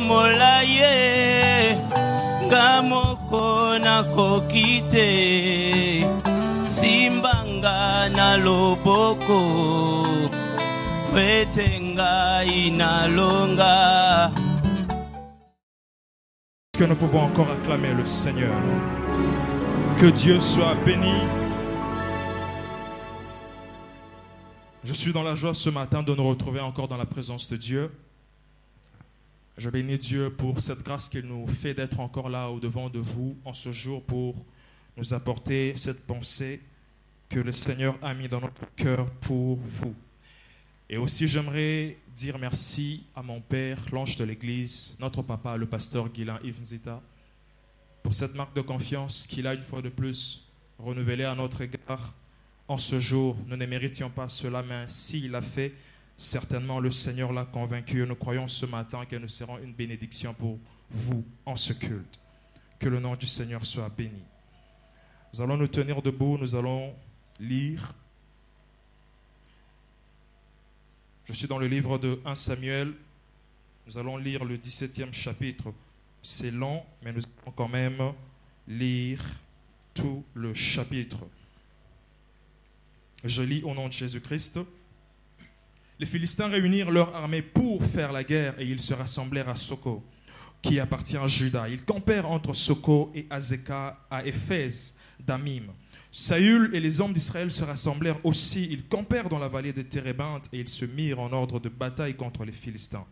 molaye ngamoko nakokite simbanga na loboko wetenga inalonga. Que nous pouvons encore acclamer le Seigneur. Que Dieu soit béni. Je suis dans la joie ce matin de nous retrouver encore dans la présence de Dieu. Je bénis Dieu pour cette grâce qu'il nous fait d'être encore là au-devant de vous en ce jour pour nous apporter cette pensée que le Seigneur a mis dans notre cœur pour vous. Et aussi j'aimerais dire merci à mon Père, l'ange de l'Église, notre papa, le pasteur Guilain Yves Nzita, pour cette marque de confiance qu'il a une fois de plus renouvelée à notre égard. En ce jour, nous ne méritions pas cela, mais s'il l'a fait, certainement le Seigneur l'a convaincu. Nous croyons ce matin que nous serons une bénédiction pour vous en ce culte. Que le nom du Seigneur soit béni. Nous allons nous tenir debout, nous allons lire. Je suis dans le livre de 1 Samuel. Nous allons lire le 17e chapitre. C'est long, mais nous allons quand même lire tout le chapitre. Je lis au nom de Jésus-Christ. Les Philistins réunirent leur armée pour faire la guerre et ils se rassemblèrent à Soko, qui appartient à Juda. Ils campèrent entre Soko et Azekah à Éphèse d'Amim. Saül et les hommes d'Israël se rassemblèrent aussi. Ils campèrent dans la vallée de Térébinthe et ils se mirent en ordre de bataille contre les Philistins.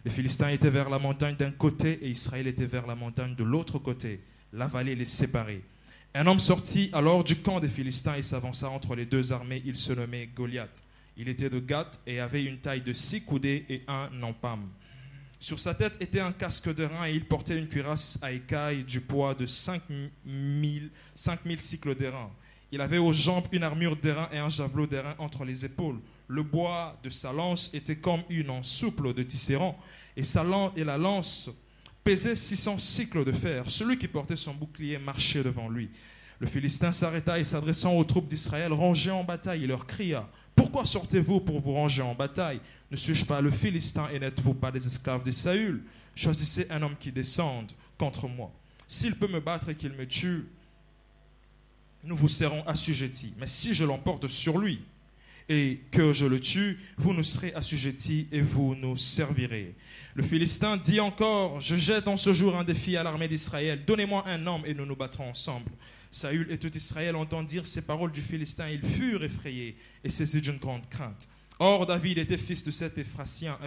Les Philistins étaient vers la montagne d'un côté et Israël était vers la montagne de l'autre côté. La vallée les séparait. Un homme sortit alors du camp des Philistins et s'avança entre les deux armées. Il se nommait Goliath. Il était de Gath et avait une taille de 6 coudées et un empame. Sur sa tête était un casque d'airain et il portait une cuirasse à écailles du poids de 5000 cycles d'airain. Il avait aux jambes une armure d'airain et un javelot d'airain entre les épaules. Le bois de sa lance était comme une ensouple de tisserand et la lance pesait 600 cycles de fer. Celui qui portait son bouclier marchait devant lui. Le Philistin s'arrêta et s'adressant aux troupes d'Israël, rangées en bataille, il leur cria: « Pourquoi sortez-vous pour vous ranger en bataille? Ne suis-je pas le Philistin et n'êtes-vous pas des esclaves de Saül? Choisissez un homme qui descende contre moi. S'il peut me battre et qu'il me tue, nous vous serons assujettis. Mais si je l'emporte sur lui et que je le tue, vous nous serez assujettis et vous nous servirez. » Le Philistin dit encore: « Je jette en ce jour un défi à l'armée d'Israël. Donnez-moi un homme et nous nous battrons ensemble. » Saül et tout Israël entendirent ces paroles du Philistin. Ils furent effrayés et saisis d'une grande crainte. Or, David était fils de cet Ephrathien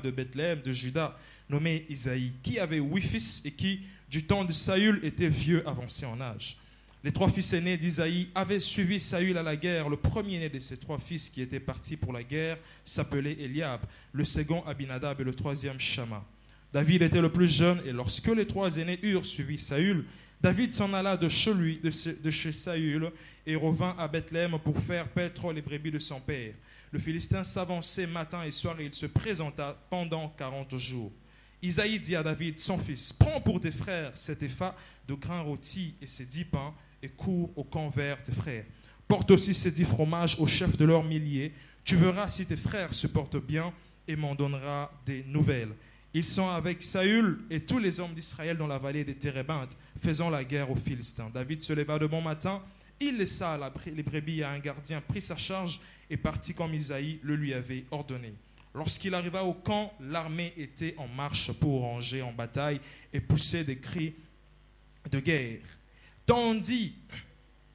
de Bethléem, de Juda, nommé Isaïe, qui avait 8 fils et qui, du temps de Saül, était vieux, avancé en âge. Les 3 fils aînés d'Isaïe avaient suivi Saül à la guerre. Le premier-né de ces 3 fils qui étaient partis pour la guerre s'appelait Eliab, le second Abinadab et le troisième Shama. David était le plus jeune et lorsque les 3 aînés eurent suivi Saül, David s'en alla de chez Saül et revint à Bethléem pour faire paître les brebis de son père. Le Philistin s'avançait matin et soir et il se présenta pendant 40 jours. Isaïe dit à David, son fils: « Prends pour tes frères cet épha de grains rôtis et ces 10 pains et cours au camp vers tes frères. Porte aussi ces 10 fromages au chef de leurs milliers. Tu verras si tes frères se portent bien et m'en donneras des nouvelles. » Ils sont avec Saül et tous les hommes d'Israël dans la vallée des Térébinthe, faisant la guerre aux Philistins. David se leva de bon matin, il laissa les brebis à un gardien, prit sa charge et partit comme Isaïe le lui avait ordonné. Lorsqu'il arriva au camp, l'armée était en marche pour ranger en bataille et poussait des cris de guerre.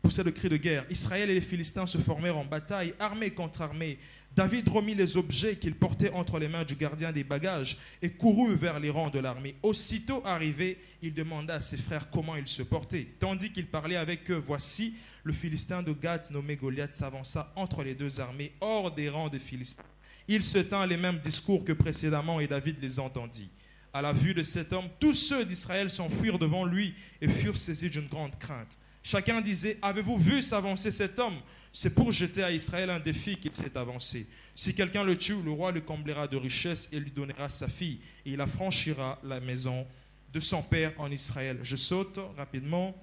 Poussait des cris de guerre. Israël et les Philistins se formèrent en bataille, armée contre armée. David remit les objets qu'il portait entre les mains du gardien des bagages et courut vers les rangs de l'armée. Aussitôt arrivé, il demanda à ses frères comment ils se portaient. Tandis qu'il parlait avec eux, voici, le Philistin de Gath nommé Goliath s'avança entre les deux armées, hors des rangs des Philistins. Il se tint les mêmes discours que précédemment et David les entendit. À la vue de cet homme, tous ceux d'Israël s'enfuirent devant lui et furent saisis d'une grande crainte. Chacun disait: « Avez-vous vu s'avancer cet homme ? C'est pour jeter à Israël un défi qu'il s'est avancé. Si quelqu'un le tue, le roi le comblera de richesses et lui donnera sa fille, et il affranchira la maison de son père en Israël. » Je saute rapidement.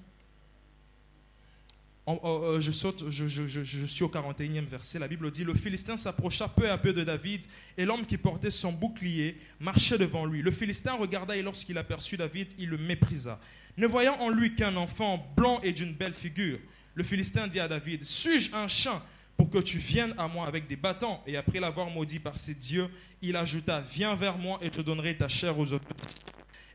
Je saute, je suis au 41e verset. La Bible dit: le Philistin s'approcha peu à peu de David, et l'homme qui portait son bouclier marchait devant lui. Le Philistin regarda, et lorsqu'il aperçut David, il le méprisa. Ne voyant en lui qu'un enfant blanc et d'une belle figure, le Philistin dit à David: suis-je un chien pour que tu viennes à moi avec des bâtons? Et après l'avoir maudit par ses dieux, il ajouta: viens vers moi et je donnerai ta chair aux autres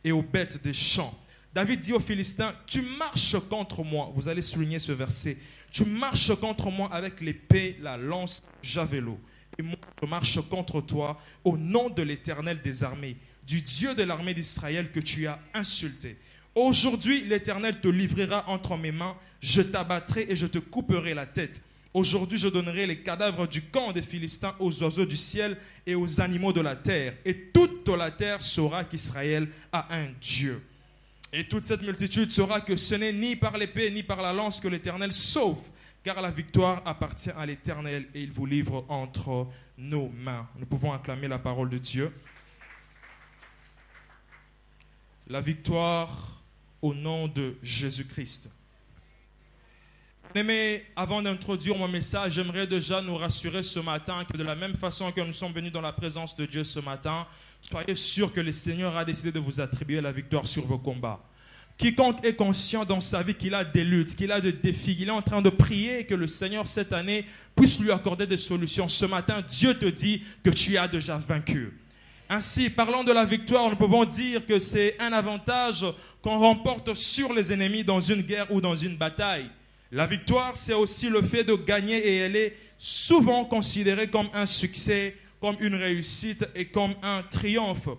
et aux bêtes des champs. David dit aux Philistins: tu marches contre moi. Vous allez souligner ce verset. Tu marches contre moi avec l'épée, la lance, javelot. Et moi, je marche contre toi au nom de l'Éternel des armées, du Dieu de l'armée d'Israël que tu as insulté. Aujourd'hui, l'Éternel te livrera entre mes mains. Je t'abattrai et je te couperai la tête. Aujourd'hui, je donnerai les cadavres du camp des Philistins aux oiseaux du ciel et aux animaux de la terre. Et toute la terre saura qu'Israël a un Dieu. Et toute cette multitude saura que ce n'est ni par l'épée ni par la lance que l'Éternel sauve, car la victoire appartient à l'Éternel et il vous livre entre nos mains. Nous pouvons acclamer la parole de Dieu. La victoire au nom de Jésus-Christ. Mais avant d'introduire mon message, j'aimerais déjà nous rassurer ce matin que de la même façon que nous sommes venus dans la présence de Dieu ce matin, soyez sûrs que le Seigneur a décidé de vous attribuer la victoire sur vos combats. Quiconque est conscient dans sa vie qu'il a des luttes, qu'il a des défis, qu'il est en train de prier que le Seigneur cette année puisse lui accorder des solutions. Ce matin, Dieu te dit que tu as déjà vaincu. Ainsi, parlant de la victoire, nous pouvons dire que c'est un avantage qu'on remporte sur les ennemis dans une guerre ou dans une bataille. La victoire, c'est aussi le fait de gagner et elle est souvent considérée comme un succès, comme une réussite et comme un triomphe.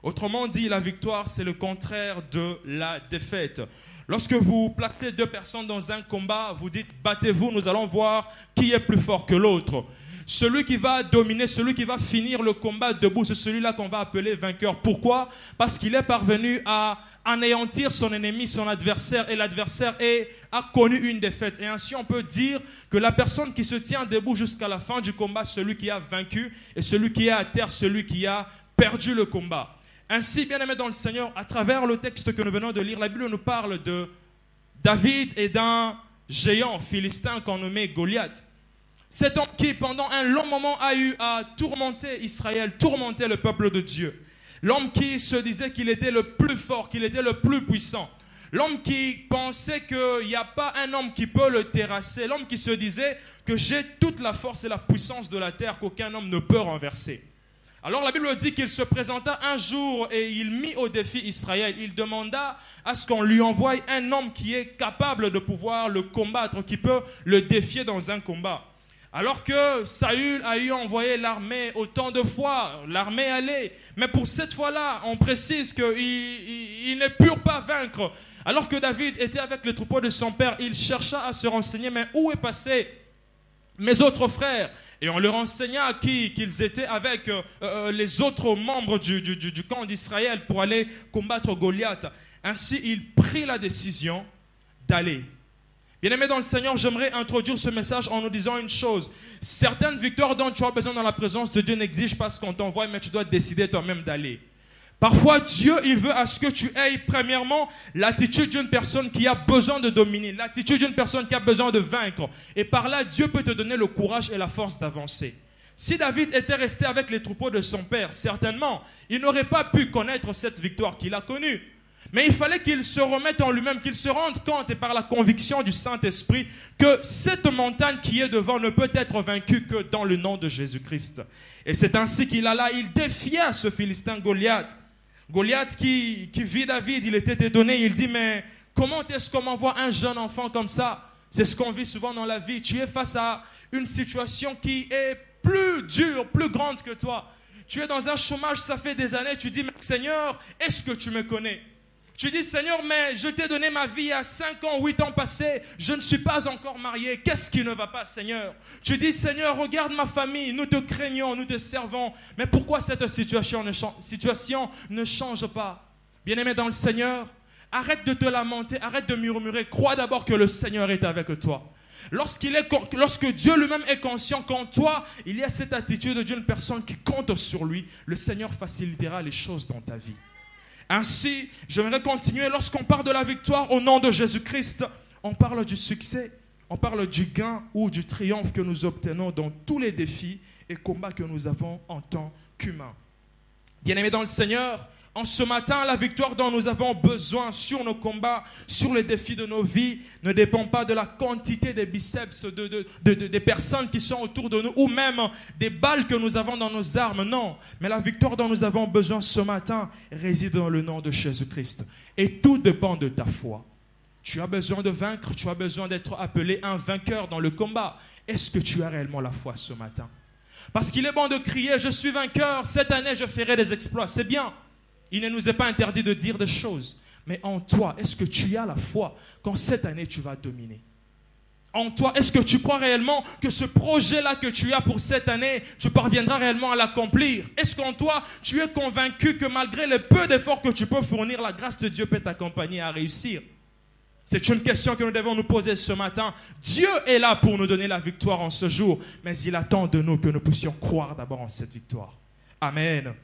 Autrement dit, la victoire, c'est le contraire de la défaite. Lorsque vous placez deux personnes dans un combat, vous dites « battez-vous, nous allons voir qui est plus fort que l'autre ». Celui qui va dominer, celui qui va finir le combat debout, c'est celui-là qu'on va appeler vainqueur. Pourquoi? Parce qu'il est parvenu à anéantir son ennemi, son adversaire, et l'adversaire a connu une défaite. Et ainsi, on peut dire que la personne qui se tient debout jusqu'à la fin du combat, celui qui a vaincu, et celui qui est à terre, celui qui a perdu le combat. Ainsi, bien-aimés dans le Seigneur, à travers le texte que nous venons de lire, la Bible nous parle de David et d'un géant philistin qu'on nommait Goliath. Cet homme qui, pendant un long moment, a eu à tourmenter Israël, tourmenter le peuple de Dieu. L'homme qui se disait qu'il était le plus fort, qu'il était le plus puissant. L'homme qui pensait qu'il n'y a pas un homme qui peut le terrasser. L'homme qui se disait que j'ai toute la force et la puissance de la terre qu'aucun homme ne peut renverser. Alors la Bible dit qu'il se présenta un jour et il mit au défi Israël. Il demanda à ce qu'on lui envoie un homme qui est capable de pouvoir le combattre, qui peut le défier dans un combat. Alors que Saül a eu envoyé l'armée autant de fois, l'armée allait. Mais pour cette fois-là, on précise qu'il ne purent pas vaincre. Alors que David était avec les troupeaux de son père, il chercha à se renseigner, mais où est passé mes autres frères? Et on leur enseigna qu'ils étaient avec les autres membres du camp d'Israël pour aller combattre Goliath. Ainsi, il prit la décision d'aller. Bien-aimés dans le Seigneur, j'aimerais introduire ce message en nous disant une chose. Certaines victoires dont tu as besoin dans la présence de Dieu n'exigent pas ce qu'on t'envoie, mais tu dois décider toi-même d'aller. Parfois, Dieu, il veut à ce que tu aies, premièrement, l'attitude d'une personne qui a besoin de dominer, l'attitude d'une personne qui a besoin de vaincre. Et par là, Dieu peut te donner le courage et la force d'avancer. Si David était resté avec les troupeaux de son père, certainement, il n'aurait pas pu connaître cette victoire qu'il a connue. Mais il fallait qu'il se remette en lui-même, qu'il se rende compte et par la conviction du Saint-Esprit que cette montagne qui est devant ne peut être vaincue que dans le nom de Jésus-Christ. Et c'est ainsi qu'il alla, il défia ce Philistin Goliath. Goliath qui vit David, il était étonné, il dit mais comment est-ce qu'on m'envoie un jeune enfant comme ça? C'est ce qu'on vit souvent dans la vie. Tu es face à une situation qui est plus dure, plus grande que toi. Tu es dans un chômage, ça fait des années, tu dis mais Seigneur, est-ce que tu me connais? Tu dis, Seigneur, mais je t'ai donné ma vie à 5 ans, 8 ans passés. Je ne suis pas encore marié. Qu'est-ce qui ne va pas, Seigneur? Tu dis, Seigneur, regarde ma famille. Nous te craignons, nous te servons. Mais pourquoi cette situation ne change pas? Bien-aimé dans le Seigneur, arrête de te lamenter, arrête de murmurer. Crois d'abord que le Seigneur est avec toi. Lorsque Dieu lui-même est conscient qu'en toi, il y a cette attitude d'une personne qui compte sur lui, le Seigneur facilitera les choses dans ta vie. Ainsi, j'aimerais continuer. Lorsqu'on parle de la victoire au nom de Jésus-Christ, on parle du succès. On parle du gain ou du triomphe que nous obtenons dans tous les défis et combats que nous avons en tant qu'humains. Bien-aimés dans le Seigneur, en ce matin, la victoire dont nous avons besoin sur nos combats, sur les défis de nos vies, ne dépend pas de la quantité des biceps des personnes qui sont autour de nous ou même des balles que nous avons dans nos armes. Non, mais la victoire dont nous avons besoin ce matin réside dans le nom de Jésus-Christ. Et tout dépend de ta foi. Tu as besoin de vaincre, tu as besoin d'être appelé un vainqueur dans le combat. Est-ce que tu as réellement la foi ce matin? Parce qu'il est bon de crier, je suis vainqueur, cette année je ferai des exploits. C'est bien. Il ne nous est pas interdit de dire des choses. Mais en toi, est-ce que tu as la foi qu'en cette année tu vas dominer? En toi, est-ce que tu crois réellement que ce projet-là que tu as pour cette année, tu parviendras réellement à l'accomplir? Est-ce qu'en toi, tu es convaincu que malgré le peu d'efforts que tu peux fournir, la grâce de Dieu peut t'accompagner à réussir? C'est une question que nous devons nous poser ce matin. Dieu est là pour nous donner la victoire en ce jour, mais il attend de nous que nous puissions croire d'abord en cette victoire. Amen.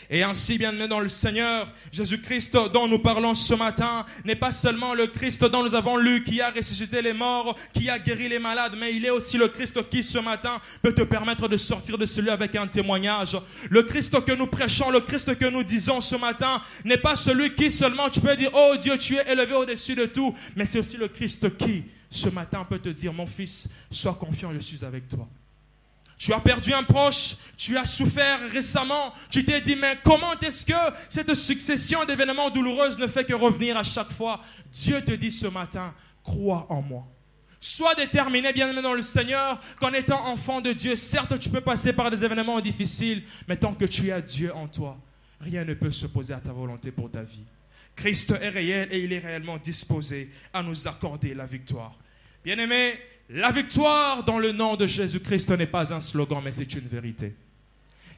Et ainsi, bien-aimés dans le Seigneur, Jésus-Christ dont nous parlons ce matin n'est pas seulement le Christ dont nous avons lu, qui a ressuscité les morts, qui a guéri les malades, mais il est aussi le Christ qui ce matin peut te permettre de sortir de celui avec un témoignage. Le Christ que nous prêchons, le Christ que nous disons ce matin n'est pas celui qui seulement tu peux dire « Oh Dieu, tu es élevé au-dessus de tout », mais c'est aussi le Christ qui ce matin peut te dire « Mon fils, sois confiant, je suis avec toi ». Tu as perdu un proche, tu as souffert récemment, tu t'es dit, mais comment est-ce que cette succession d'événements douloureux ne fait que revenir à chaque fois? Dieu te dit ce matin, crois en moi. Sois déterminé, bien-aimé dans le Seigneur, qu'en étant enfant de Dieu, certes tu peux passer par des événements difficiles, mais tant que tu as Dieu en toi, rien ne peut s'opposer à ta volonté pour ta vie. Christ est réel et il est réellement disposé à nous accorder la victoire. Bien-aimé, la victoire dans le nom de Jésus-Christ n'est pas un slogan, mais c'est une vérité.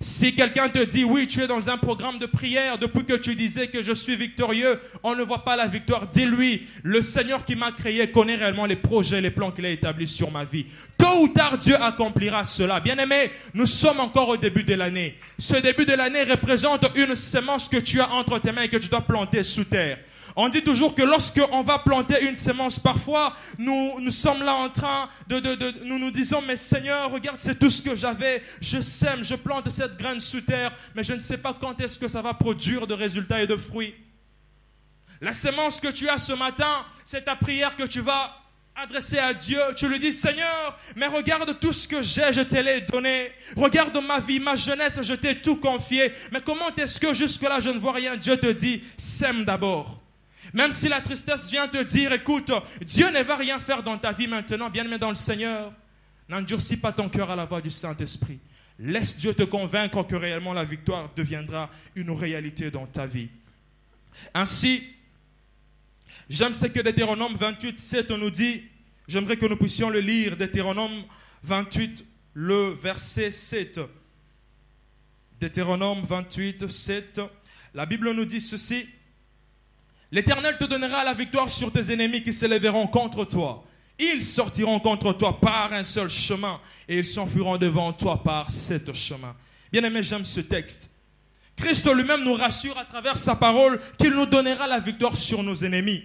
Si quelqu'un te dit, oui, tu es dans un programme de prière, depuis que tu disais que je suis victorieux, on ne voit pas la victoire. Dis-lui, le Seigneur qui m'a créé connaît réellement les projets, les plans qu'il a établis sur ma vie. Tôt ou tard, Dieu accomplira cela. Bien-aimé, nous sommes encore au début de l'année. Ce début de l'année représente une sémence que tu as entre tes mains et que tu dois planter sous terre. On dit toujours que lorsqu'on va planter une sémence, parfois, nous sommes là en train nous disons, mais Seigneur, regarde, c'est tout ce que j'avais. Je sème, je plante cette graine sous terre, mais je ne sais pas quand est-ce que ça va produire de résultats et de fruits. La sémence que tu as ce matin, c'est ta prière que tu vas adresser à Dieu. Tu lui dis, Seigneur, mais regarde tout ce que j'ai, je te l'ai donné. Regarde ma vie, ma jeunesse, je t'ai tout confié. Mais comment est-ce que jusque-là, je ne vois rien? Dieu te dit, sème d'abord. Même si la tristesse vient te dire, écoute, Dieu ne va rien faire dans ta vie maintenant, bien-aimé dans le Seigneur, n'endurcis pas ton cœur à la voix du Saint-Esprit. Laisse Dieu te convaincre que réellement la victoire deviendra une réalité dans ta vie. Ainsi, j'aime ce que Deutéronome 28, 7 nous dit. J'aimerais que nous puissions le lire, Deutéronome 28, le verset 7. Deutéronome 28, 7. La Bible nous dit ceci. L'Éternel te donnera la victoire sur tes ennemis qui s'élèveront contre toi. Ils sortiront contre toi par un seul chemin et ils s'enfuiront devant toi par 7 chemins. Bien-aimé, j'aime ce texte. Christ lui-même nous rassure à travers sa parole qu'il nous donnera la victoire sur nos ennemis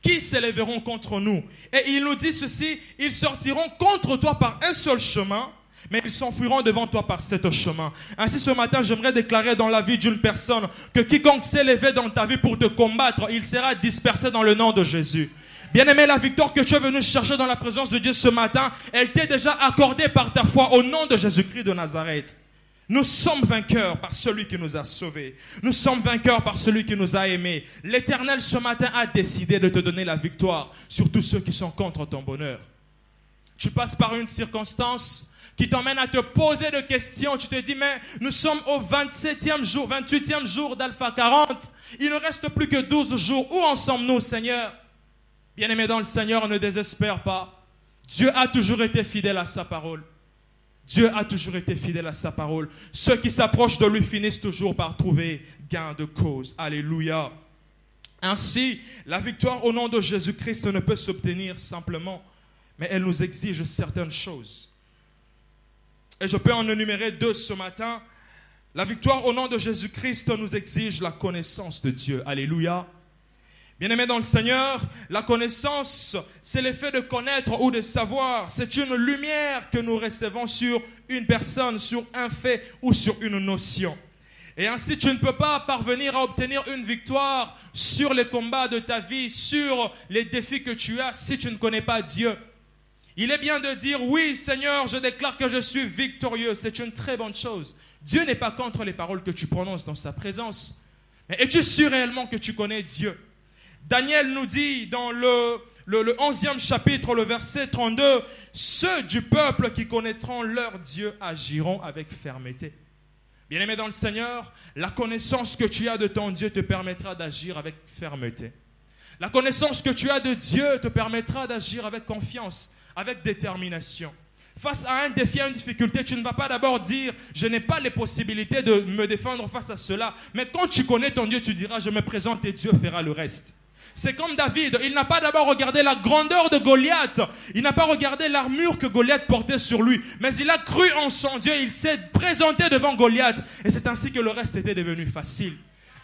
qui s'élèveront contre nous. Et il nous dit ceci, ils sortiront contre toi par un seul chemin, mais ils s'enfuiront devant toi par 7 chemins. Ainsi, ce matin, j'aimerais déclarer dans la vie d'une personne que quiconque s'est levé dans ta vie pour te combattre, il sera dispersé dans le nom de Jésus. Bien-aimé, la victoire que tu es venu chercher dans la présence de Dieu ce matin, elle t'est déjà accordée par ta foi au nom de Jésus-Christ de Nazareth. Nous sommes vainqueurs par celui qui nous a sauvés. Nous sommes vainqueurs par celui qui nous a aimés. L'Éternel ce matin a décidé de te donner la victoire sur tous ceux qui sont contre ton bonheur. Tu passes par une circonstance qui t'emmène à te poser des questions. Tu te dis, mais nous sommes au 27e jour, 28e jour d'Alpha 40. Il ne reste plus que 12 jours. Où en sommes-nous, Seigneur? Bien-aimé dans le Seigneur, ne désespère pas. Dieu a toujours été fidèle à sa parole. Dieu a toujours été fidèle à sa parole. Ceux qui s'approchent de lui finissent toujours par trouver gain de cause. Alléluia. Ainsi, la victoire au nom de Jésus-Christ ne peut s'obtenir simplement, mais elle nous exige certaines choses. Et je peux en énumérer 2 ce matin. La victoire au nom de Jésus-Christ nous exige la connaissance de Dieu. Alléluia. Bien-aimés dans le Seigneur, la connaissance, c'est l'effet de connaître ou de savoir. C'est une lumière que nous recevons sur une personne, sur un fait ou sur une notion. Et ainsi, tu ne peux pas parvenir à obtenir une victoire sur les combats de ta vie, sur les défis que tu as, si tu ne connais pas Dieu. Il est bien de dire, oui Seigneur, je déclare que je suis victorieux. C'est une très bonne chose. Dieu n'est pas contre les paroles que tu prononces dans sa présence. Mais es-tu sûr réellement que tu connais Dieu? Daniel nous dit dans le 11e chapitre, le verset 32, « Ceux du peuple qui connaîtront leur Dieu agiront avec fermeté. » Bien-aimé dans le Seigneur, la connaissance que tu as de ton Dieu te permettra d'agir avec fermeté. La connaissance que tu as de Dieu te permettra d'agir avec confiance, avec détermination. Face à un défi, à une difficulté, tu ne vas pas d'abord dire « je n'ai pas les possibilités de me défendre face à cela ». Mais quand tu connais ton Dieu, tu diras « je me présente et Dieu fera le reste ». C'est comme David, il n'a pas d'abord regardé la grandeur de Goliath, il n'a pas regardé l'armure que Goliath portait sur lui, mais il a cru en son Dieu, il s'est présenté devant Goliath et c'est ainsi que le reste était devenu facile.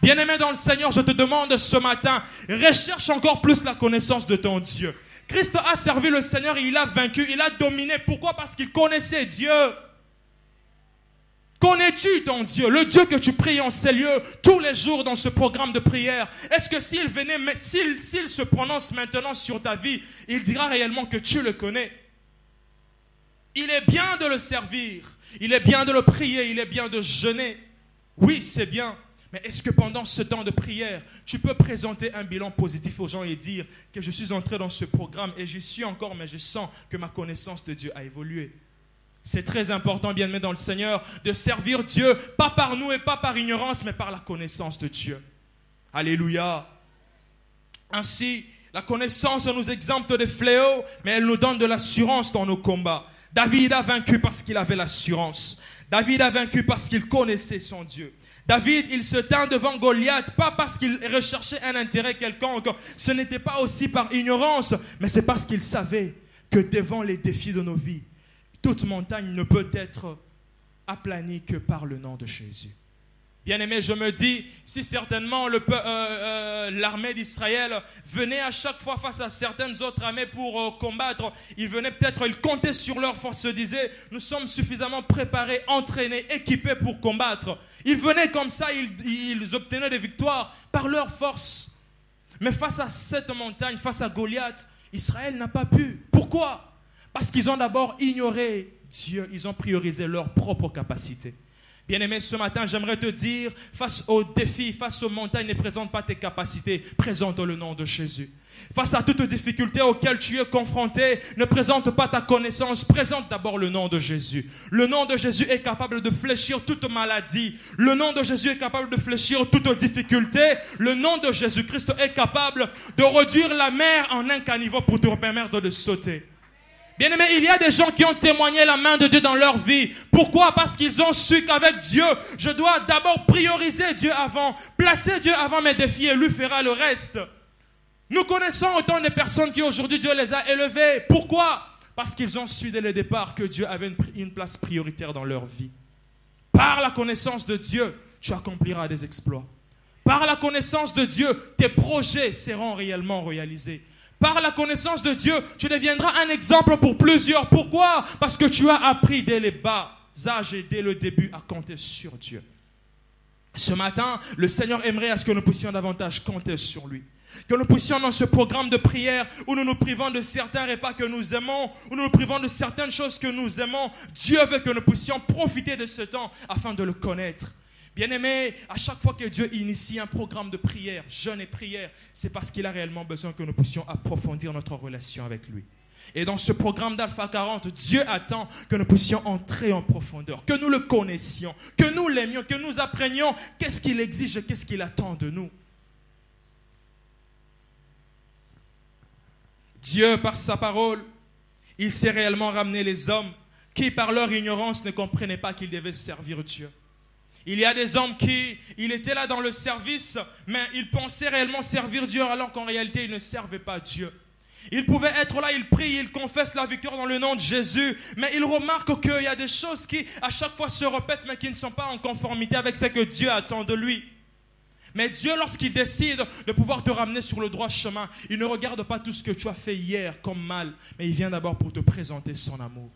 Bien-aimé dans le Seigneur, je te demande ce matin, recherche encore plus la connaissance de ton Dieu. Christ a servi le Seigneur et il a vaincu, il a dominé. Pourquoi? Parce qu'il connaissait Dieu. Connais-tu ton Dieu, le Dieu que tu pries en ces lieux tous les jours dans ce programme de prière? Est-ce que s'il se prononce maintenant sur ta vie, il dira réellement que tu le connais? Il est bien de le servir, il est bien de le prier, il est bien de jeûner. Oui, c'est bien. Mais est-ce que pendant ce temps de prière, tu peux présenter un bilan positif aux gens et dire que je suis entré dans ce programme et j'y suis encore, mais je sens que ma connaissance de Dieu a évolué? C'est très important, bien-aimé dans le Seigneur, de servir Dieu, pas par nous et pas par ignorance, mais par la connaissance de Dieu. Alléluia. Ainsi, la connaissance nous exempte des fléaux, mais elle nous donne de l'assurance dans nos combats. David a vaincu parce qu'il avait l'assurance. David a vaincu parce qu'il connaissait son Dieu. David, il se tint devant Goliath, pas parce qu'il recherchait un intérêt quelconque. Ce n'était pas aussi par ignorance, mais c'est parce qu'il savait que devant les défis de nos vies, toute montagne ne peut être aplanie que par le nom de Jésus. Bien-aimé, je me dis, si certainement l'armée d'Israël venait à chaque fois face à certaines autres armées pour combattre, ils comptaient sur leur force, se disaient, nous sommes suffisamment préparés, entraînés, équipés pour combattre. Ils venaient comme ça, ils obtenaient des victoires par leur force. Mais face à cette montagne, face à Goliath, Israël n'a pas pu. Pourquoi ? Parce qu'ils ont d'abord ignoré Dieu, ils ont priorisé leurs propres capacités. Bien-aimé, ce matin, j'aimerais te dire, face aux défis, face aux montagnes, ne présente pas tes capacités, présente le nom de Jésus. Face à toutes difficultés auxquelles tu es confronté, ne présente pas ta connaissance, présente d'abord le nom de Jésus. Le nom de Jésus est capable de fléchir toute maladie. Le nom de Jésus est capable de fléchir toute difficulté. Le nom de Jésus-Christ est capable de réduire la mer en un caniveau pour te permettre de sauter. Bien-aimé, il y a des gens qui ont témoigné la main de Dieu dans leur vie. Pourquoi? Parce qu'ils ont su qu'avec Dieu, je dois d'abord prioriser Dieu avant, placer Dieu avant mes défis et lui fera le reste. Nous connaissons autant de personnes qui aujourd'hui Dieu les a élevées. Pourquoi? Parce qu'ils ont su dès le départ que Dieu avait une place prioritaire dans leur vie. Par la connaissance de Dieu, tu accompliras des exploits. Par la connaissance de Dieu, tes projets seront réellement réalisés. Par la connaissance de Dieu, tu deviendras un exemple pour plusieurs. Pourquoi? Parce que tu as appris dès les bas âges et dès le début à compter sur Dieu. Ce matin, le Seigneur aimerait à ce que nous puissions davantage compter sur lui. Que nous puissions dans ce programme de prière où nous nous privons de certains repas que nous aimons, où nous nous privons de certaines choses que nous aimons. Dieu veut que nous puissions profiter de ce temps afin de le connaître. Bien-aimés, à chaque fois que Dieu initie un programme de prière, jeûne et prière, c'est parce qu'il a réellement besoin que nous puissions approfondir notre relation avec lui. Et dans ce programme d'Alpha 40, Dieu attend que nous puissions entrer en profondeur, que nous le connaissions, que nous l'aimions, que nous apprenions qu'est-ce qu'il exige et qu'est-ce qu'il attend de nous. Dieu, par sa parole, il sait réellement ramener les hommes qui, par leur ignorance, ne comprenaient pas qu'ils devaient servir Dieu. Il y a des hommes qui, ils étaient là dans le service, mais ils pensaient réellement servir Dieu alors qu'en réalité, ils ne servaient pas Dieu. Ils pouvaient être là, ils prient, ils confessent la victoire dans le nom de Jésus, mais ils remarquent qu'il y a des choses qui, à chaque fois, se répètent, mais qui ne sont pas en conformité avec ce que Dieu attend de lui. Mais Dieu, lorsqu'il décide de pouvoir te ramener sur le droit chemin, il ne regarde pas tout ce que tu as fait hier comme mal, mais il vient d'abord pour te présenter son amour.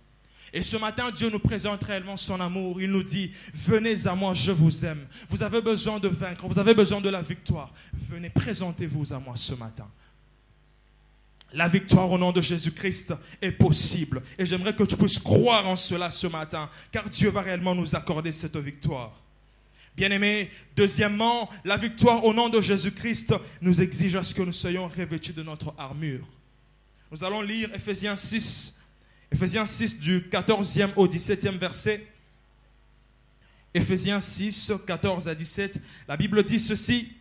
Et ce matin, Dieu nous présente réellement son amour. Il nous dit, venez à moi, je vous aime. Vous avez besoin de vaincre, vous avez besoin de la victoire. Venez, présentez-vous à moi ce matin. La victoire au nom de Jésus-Christ est possible. Et j'aimerais que tu puisses croire en cela ce matin, car Dieu va réellement nous accorder cette victoire. Bien-aimés, deuxièmement, la victoire au nom de Jésus-Christ nous exige à ce que nous soyons revêtus de notre armure. Nous allons lire Ephésiens 6 du 14e au 17e verset. Ephésiens 6, 14 à 17. La Bible dit ceci.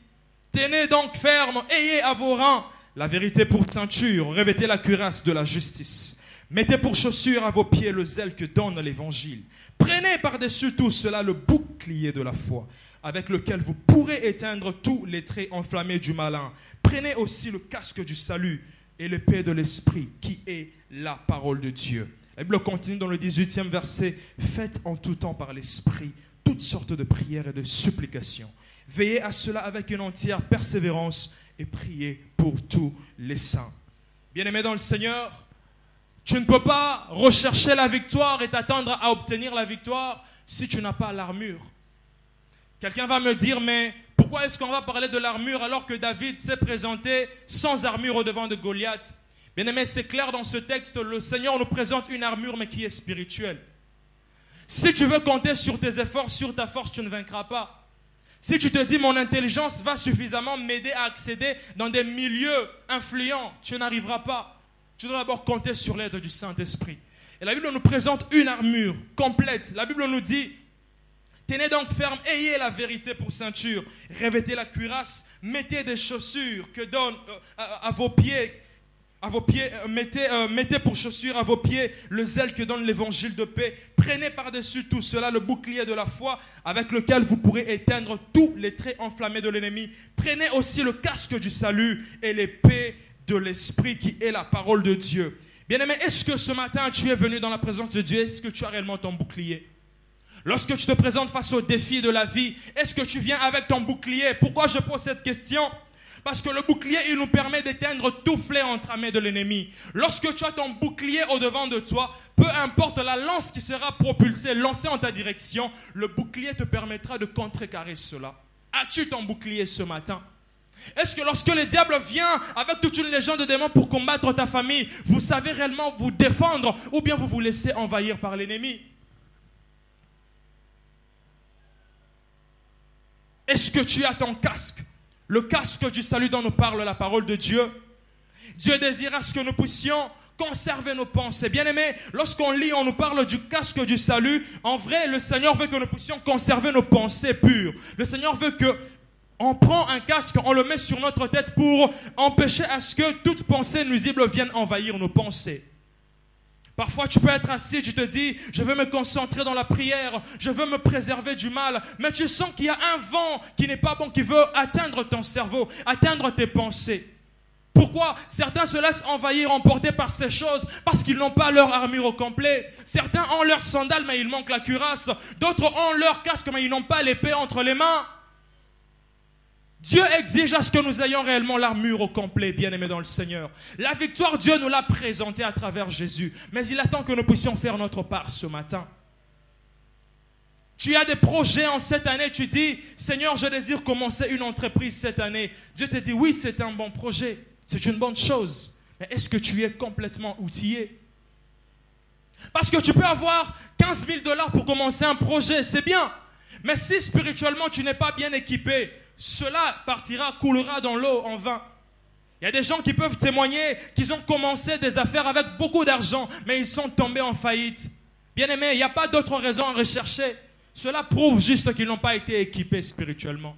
Tenez donc ferme, ayez à vos rangs la vérité pour ceinture, revêtez la cuirasse de la justice. Mettez pour chaussure à vos pieds le zèle que donne l'évangile. Prenez par-dessus tout cela le bouclier de la foi, avec lequel vous pourrez éteindre tous les traits enflammés du malin. Prenez aussi le casque du salut et l'épée de l'esprit, qui est la parole de Dieu. La Bible continue dans le 18e verset. Faites en tout temps par l'esprit toutes sortes de prières et de supplications. Veillez à cela avec une entière persévérance et priez pour tous les saints. Bien-aimés dans le Seigneur, tu ne peux pas rechercher la victoire et t'attendre à obtenir la victoire si tu n'as pas l'armure. Quelqu'un va me dire, mais pourquoi est-ce qu'on va parler de l'armure alors que David s'est présenté sans armure au devant de Goliath? Bien-aimés, c'est clair dans ce texte, le Seigneur nous présente une armure mais qui est spirituelle. Si tu veux compter sur tes efforts, sur ta force, tu ne vaincras pas. Si tu te dis, mon intelligence va suffisamment m'aider à accéder dans des milieux influents, tu n'arriveras pas. Tu dois d'abord compter sur l'aide du Saint-Esprit. Et la Bible nous présente une armure complète. La Bible nous dit, tenez donc ferme, ayez la vérité pour ceinture, revêtez la cuirasse, mettez des chaussures que donne à vos pieds. Mettez pour chaussure à vos pieds le zèle que donne l'évangile de paix. Prenez par-dessus tout cela le bouclier de la foi avec lequel vous pourrez éteindre tous les traits enflammés de l'ennemi. Prenez aussi le casque du salut et l'épée de l'esprit qui est la parole de Dieu. Bien-aimé, est-ce que ce matin tu es venu dans la présence de Dieu? Est-ce que tu as réellement ton bouclier? Lorsque tu te présentes face aux défis de la vie, est-ce que tu viens avec ton bouclier? Pourquoi je pose cette question? Parce que le bouclier, il nous permet d'éteindre tout fléau entramé de l'ennemi. Lorsque tu as ton bouclier au-devant de toi, peu importe la lance qui sera propulsée, lancée en ta direction, le bouclier te permettra de contrecarrer cela. As-tu ton bouclier ce matin? Est-ce que lorsque le diable vient avec toute une légion de démons pour combattre ta famille, vous savez réellement vous défendre ou bien vous vous laissez envahir par l'ennemi? Est-ce que tu as ton casque? Le casque du salut dont nous parle la parole de Dieu. Dieu désire à ce que nous puissions conserver nos pensées. Bien-aimés, lorsqu'on lit, on nous parle du casque du salut. En vrai, le Seigneur veut que nous puissions conserver nos pensées pures. Le Seigneur veut que on prend un casque, on le met sur notre tête pour empêcher à ce que toute pensée nuisible vienne envahir nos pensées. Parfois, tu peux être assis, tu te dis, je veux me concentrer dans la prière, je veux me préserver du mal, mais tu sens qu'il y a un vent qui n'est pas bon, qui veut atteindre ton cerveau, atteindre tes pensées. Pourquoi? Certains se laissent envahir, emporter par ces choses, parce qu'ils n'ont pas leur armure au complet. Certains ont leurs sandales, mais il manque la cuirasse. D'autres ont leur casque, mais ils n'ont pas l'épée entre les mains. Dieu exige à ce que nous ayons réellement l'armure au complet, bien-aimés dans le Seigneur. La victoire, Dieu nous l'a présentée à travers Jésus. Mais il attend que nous puissions faire notre part ce matin. Tu as des projets en cette année, tu dis, Seigneur, je désire commencer une entreprise cette année. Dieu te dit, oui, c'est un bon projet, c'est une bonne chose. Mais est-ce que tu es complètement outillé? Parce que tu peux avoir 15 000 $ pour commencer un projet, c'est bien. Mais si spirituellement tu n'es pas bien équipé, cela partira, coulera dans l'eau en vain. Il y a des gens qui peuvent témoigner qu'ils ont commencé des affaires avec beaucoup d'argent, mais ils sont tombés en faillite. Bien aimé, il n'y a pas d'autre raison à rechercher. Cela prouve juste qu'ils n'ont pas été équipés spirituellement.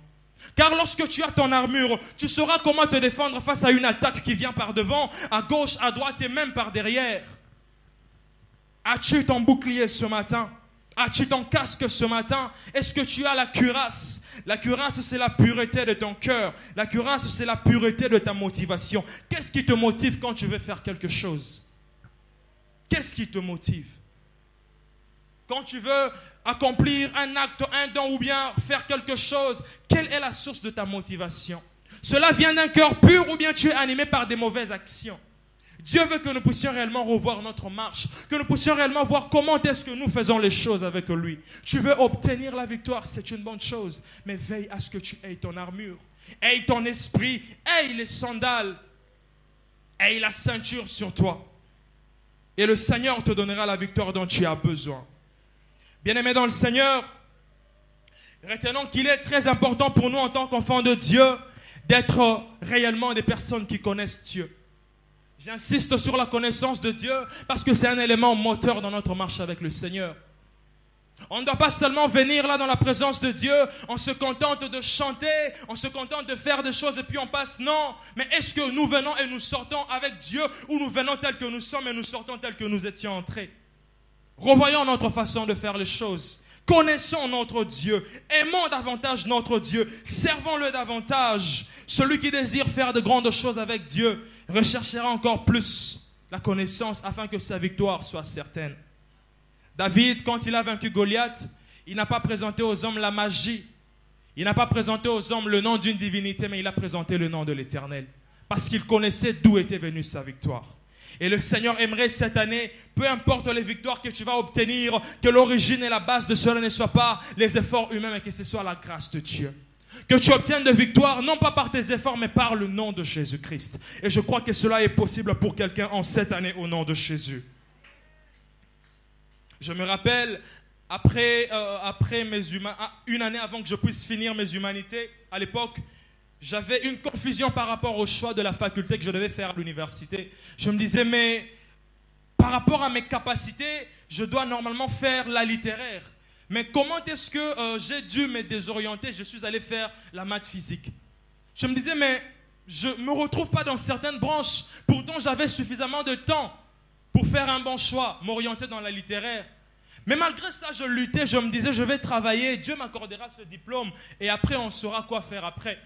Car lorsque tu as ton armure, tu sauras comment te défendre face à une attaque qui vient par devant, à gauche, à droite et même par derrière. As-tu ton bouclier ce matin? As-tu ton casque ce matin? Est-ce que tu as la cuirasse? La cuirasse, c'est la pureté de ton cœur. La cuirasse, c'est la pureté de ta motivation. Qu'est-ce qui te motive quand tu veux faire quelque chose? Qu'est-ce qui te motive? Quand tu veux accomplir un acte, un don ou bien faire quelque chose, quelle est la source de ta motivation? Cela vient d'un cœur pur ou bien tu es animé par des mauvaises actions? Dieu veut que nous puissions réellement revoir notre marche, que nous puissions réellement voir comment est-ce que nous faisons les choses avec lui. Tu veux obtenir la victoire, c'est une bonne chose, mais veille à ce que tu aies ton armure, aie ton esprit, aie les sandales, aie la ceinture sur toi. Et le Seigneur te donnera la victoire dont tu as besoin. Bien-aimés dans le Seigneur, retenons qu'il est très important pour nous en tant qu'enfants de Dieu d'être réellement des personnes qui connaissent Dieu. J'insiste sur la connaissance de Dieu parce que c'est un élément moteur dans notre marche avec le Seigneur. On ne doit pas seulement venir là dans la présence de Dieu, on se contente de chanter, on se contente de faire des choses et puis on passe. Non, mais est-ce que nous venons et nous sortons avec Dieu ou nous venons tels que nous sommes et nous sortons tels que nous étions entrés? Revoyons notre façon de faire les choses. Connaissons notre Dieu, aimons davantage notre Dieu, servons-le davantage. Celui qui désire faire de grandes choses avec Dieu recherchera encore plus la connaissance afin que sa victoire soit certaine. David, quand il a vaincu Goliath, il n'a pas présenté aux hommes la magie. Il n'a pas présenté aux hommes le nom d'une divinité, mais il a présenté le nom de l'Éternel. Parce qu'il connaissait d'où était venue sa victoire. Et le Seigneur aimerait cette année, peu importe les victoires que tu vas obtenir, que l'origine et la base de cela ne soient pas les efforts humains, mais que ce soit la grâce de Dieu. Que tu obtiennes de victoires, non pas par tes efforts, mais par le nom de Jésus-Christ. Et je crois que cela est possible pour quelqu'un en cette année au nom de Jésus. Je me rappelle, une année avant que je puisse finir mes humanités, à l'époque, j'avais une confusion par rapport au choix de la faculté que je devais faire à l'université. Je me disais, mais par rapport à mes capacités, je dois normalement faire la littéraire. Mais comment est-ce que j'ai dû me désorienter? Je suis allé faire la maths physique. Je me disais, mais je ne me retrouve pas dans certaines branches. Pourtant, j'avais suffisamment de temps pour faire un bon choix, m'orienter dans la littéraire. Mais malgré ça, je luttais, je me disais, je vais travailler, Dieu m'accordera ce diplôme et après, on saura quoi faire après.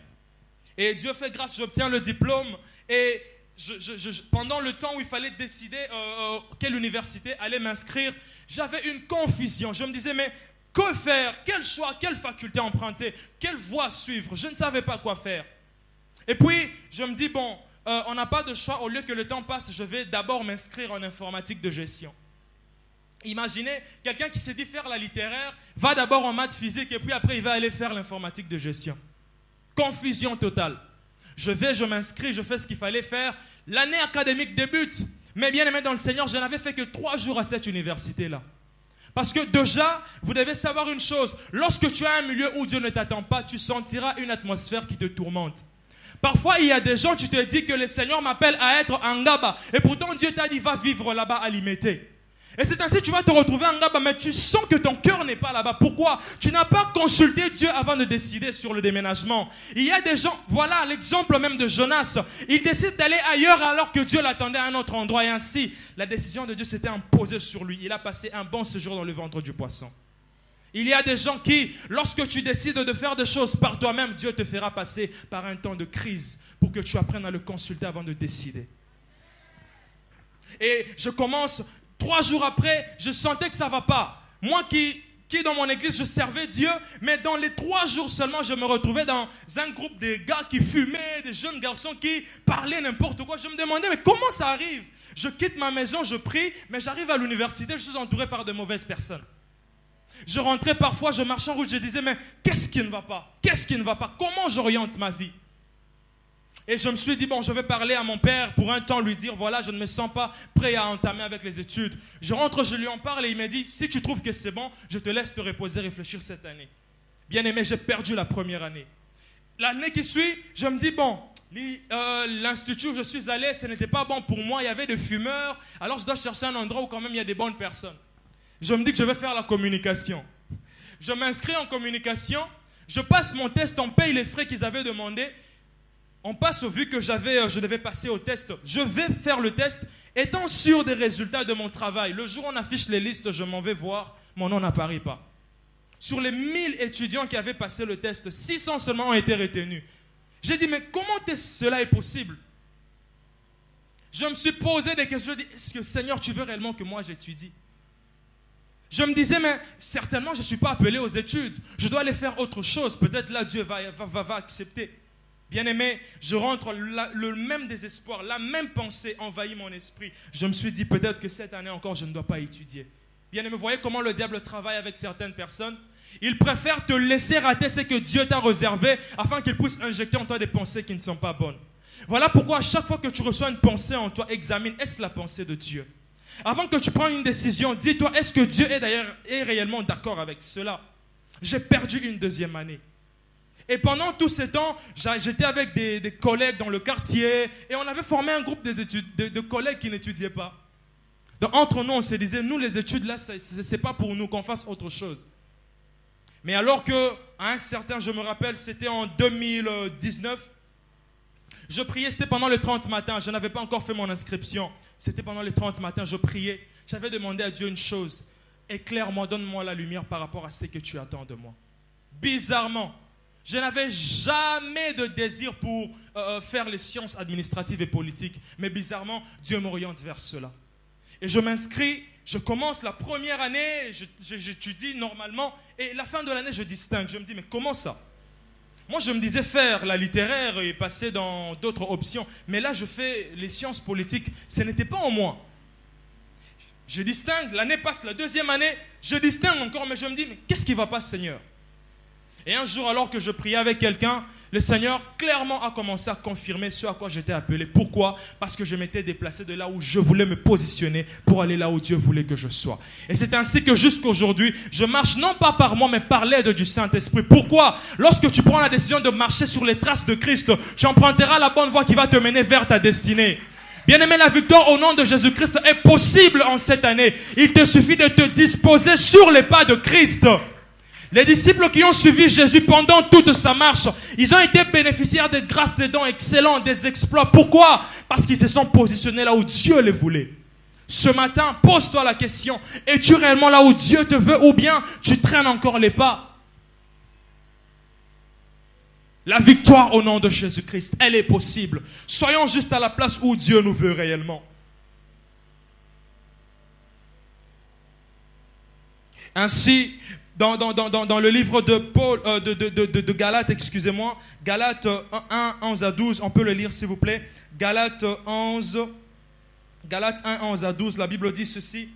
Et Dieu fait grâce, j'obtiens le diplôme et pendant le temps où il fallait décider quelle université allait m'inscrire, j'avais une confusion. Je me disais, mais que faire? Quel choix? Quelle faculté emprunter? Quelle voie suivre? Je ne savais pas quoi faire. Et puis, je me dis, bon, on n'a pas de choix. Au lieu que le temps passe, je vais d'abord m'inscrire en informatique de gestion. Imaginez, quelqu'un qui s'est dit faire la littéraire, va d'abord en maths physique et puis après, il va aller faire l'informatique de gestion. Confusion totale. Je m'inscris, je fais ce qu'il fallait faire. L'année académique débute. Mais bien aimé dans le Seigneur, je n'avais fait que 3 jours à cette université-là. Parce que déjà, vous devez savoir une chose. Lorsque tu as un milieu où Dieu ne t'attend pas, tu sentiras une atmosphère qui te tourmente. Parfois, il y a des gens, tu te dis que le Seigneur m'appelle à être en Ngaba. Et pourtant, Dieu t'a dit, va vivre là-bas à Limité. Et c'est ainsi que tu vas te retrouver en Ngaba, mais tu sens que ton cœur n'est pas là-bas. Pourquoi? Tu n'as pas consulté Dieu avant de décider sur le déménagement. Il y a des gens, voilà l'exemple même de Jonas. Il décide d'aller ailleurs alors que Dieu l'attendait à un autre endroit. Et ainsi, la décision de Dieu s'était imposée sur lui. Il a passé un bon séjour dans le ventre du poisson. Il y a des gens qui, lorsque tu décides de faire des choses par toi-même, Dieu te fera passer par un temps de crise pour que tu apprennes à le consulter avant de décider. Et je commence... 3 jours après, je sentais que ça ne va pas. Moi qui dans mon église, je servais Dieu, mais dans les 3 jours seulement, je me retrouvais dans un groupe de gars qui fumaient, des jeunes garçons qui parlaient n'importe quoi. Je me demandais, mais comment ça arrive? Je quitte ma maison, je prie, mais j'arrive à l'université, je suis entouré par de mauvaises personnes. Je rentrais parfois, je marchais en route, je disais, mais qu'est-ce qui ne va pas? Qu'est-ce qui ne va pas? Comment j'oriente ma vie? Et je me suis dit, bon, je vais parler à mon père pour un temps, lui dire, voilà, je ne me sens pas prêt à entamer avec les études. Je rentre, je lui en parle et il me dit, si tu trouves que c'est bon, je te laisse te reposer, réfléchir cette année. Bien aimé, j'ai perdu la première année. L'année qui suit, je me dis, bon, l'institut où je suis allé, ce n'était pas bon pour moi, il y avait des fumeurs, alors je dois chercher un endroit où quand même il y a des bonnes personnes. Je me dis que je vais faire la communication. Je m'inscris en communication, je passe mon test, on paye les frais qu'ils avaient demandé. On passe, vu que je devais passer au test, je vais faire le test, étant sûr des résultats de mon travail. Le jour où on affiche les listes, je m'en vais voir, mon nom n'apparaît pas. Sur les 1000 étudiants qui avaient passé le test, 600 seulement ont été retenus. J'ai dit, mais comment cela est possible? Je me suis posé des questions, je me suis dit, est-ce que Seigneur, tu veux réellement que moi j'étudie? Je me disais, mais certainement, je ne suis pas appelé aux études. Je dois aller faire autre chose. Peut-être là, Dieu va accepter. Bien-aimé, je rentre le même désespoir, la même pensée envahit mon esprit. Je me suis dit, peut-être que cette année encore, je ne dois pas étudier. Bien-aimé, vous voyez comment le diable travaille avec certaines personnes? Il préfère te laisser rater ce que Dieu t'a réservé afin qu'il puisse injecter en toi des pensées qui ne sont pas bonnes. Voilà pourquoi à chaque fois que tu reçois une pensée en toi, examine, est-ce la pensée de Dieu? Avant que tu prennes une décision, dis-toi, est-ce que Dieu est réellement d'accord avec cela? J'ai perdu une deuxième année. Et pendant tout ce temps, j'étais avec des collègues dans le quartier et on avait formé un groupe de collègues qui n'étudiaient pas. Donc entre nous, on se disait, nous les études là, c'est pas pour nous, qu'on fasse autre chose. Mais alors que, à un certain, je me rappelle, c'était en 2019, je priais, c'était pendant le 30 matin, je n'avais pas encore fait mon inscription. C'était pendant le 30 matin, je priais. J'avais demandé à Dieu une chose. Éclaire-moi, donne-moi la lumière par rapport à ce que tu attends de moi. Bizarrement, je n'avais jamais de désir pour faire les sciences administratives et politiques. Mais bizarrement, Dieu m'oriente vers cela. Et je m'inscris, je commence la première année, j'étudie normalement. Et la fin de l'année, je distingue. Je me dis, mais comment ça? Moi, je me disais faire la littéraire et passer dans d'autres options. Mais là, je fais les sciences politiques. Ce n'était pas en moi. Je distingue. L'année passe, la deuxième année, je distingue encore. Mais je me dis, mais qu'est-ce qui ne va pas, Seigneur? Et un jour, alors que je priais avec quelqu'un, le Seigneur clairement a commencé à confirmer ce à quoi j'étais appelé. Pourquoi? Parce que je m'étais déplacé de là où je voulais me positionner pour aller là où Dieu voulait que je sois. Et c'est ainsi que jusqu'aujourd'hui, je marche non pas par moi, mais par l'aide du Saint-Esprit. Pourquoi? Lorsque tu prends la décision de marcher sur les traces de Christ, tu emprunteras la bonne voie qui va te mener vers ta destinée. Bien-aimé, la victoire au nom de Jésus-Christ est possible en cette année. Il te suffit de te disposer sur les pas de Christ. Les disciples qui ont suivi Jésus pendant toute sa marche, ils ont été bénéficiaires des grâces, des dons excellents, des exploits. Pourquoi? Parce qu'ils se sont positionnés là où Dieu les voulait. Ce matin, pose-toi la question, es-tu réellement là où Dieu te veut ou bien tu traînes encore les pas? La victoire au nom de Jésus-Christ, elle est possible. Soyons juste à la place où Dieu nous veut réellement. Ainsi, dans le livre de Paul, de Galates, excusez-moi, Galates 1, 11 à 12, on peut le lire s'il vous plaît. Galates 1, 11 à 12, la Bible dit ceci.